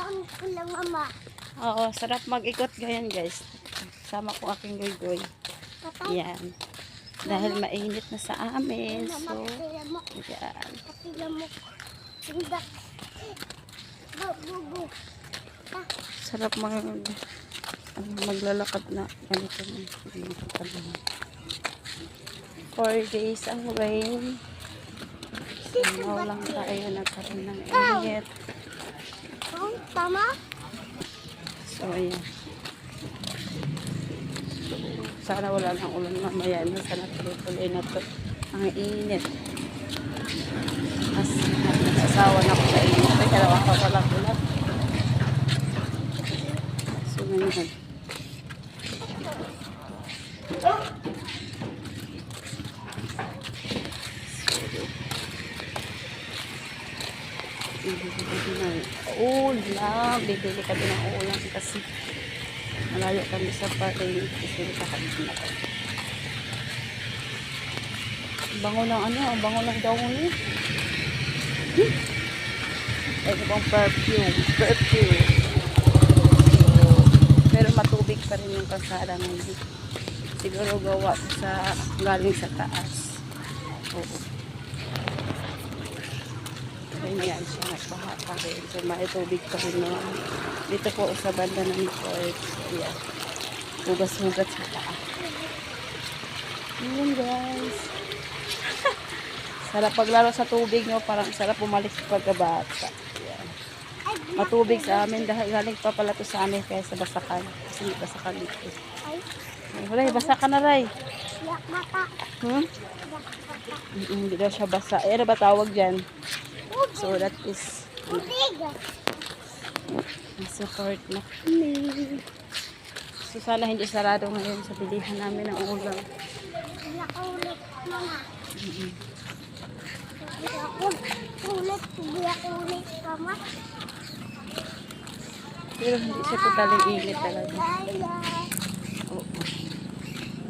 Mama. Oo, sarap mag-ikot ganyan guys. Sama ko aking goy-goy. Yan. Dahil mainit na sa amin. So, yan. Sarap maglalakad na ganito na. 4 days ang rain. Sinaw lang tayo nagkaroon ng init. Tama? So, ayan. Sana wala nang ulan mamaya na. Sana tuloy-tuloy na to. Ang init. Mas nasasawa na ko sa init. May kalawa pa pala ulan. So, ganyan. Ulam. Bibili kami ng ulam kasi malayo kami sa paring. Bibili ka kami na ito. Bango ng ano? Ang bango ng dahon eh. Ito pang perfume. Perfume. So, pero matubig pa rin yung kalsada ngayon. Siguro gawa sa galing sa taas. Oo. Ganyan siya, nagbaha pa rin. So, may tubig pa rin naman. Dito po sa banda ng court. Ayan. Hugas-hugas sa taas. Ayan guys. Sarap paglaro sa tubig nyo. Parang sarap bumalik sa pagkabata. Ayan. Matubig sa amin. Dahil galing pa pala to sa amin kaya sa Basakan. Kasi may Basakan dito. Ray, basa ka na Ray. Hindi daw siya basa. Eh, ano ba tawag dyan? So that is support na kami. So sana hindi sarado ngayon sa bilihan namin ng ulam. Pero hindi siya totaling init talaga. Oo.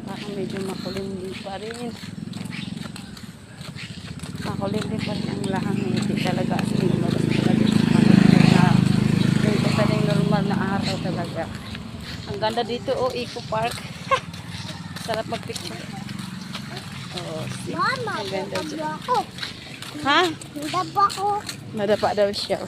Parang medyo makulimlim pa rin. Makulimlim pa rin ang lahang. Hindi talaga as in lumabas talaga. Hindi totaling normal na araw talaga. Ang ganda dito, oh, Eco Park. Sarap mag-picture. Oh, see? Mama, ang ganda dyan. ako. Ha? Nadapa ko. Nadapa daw siya.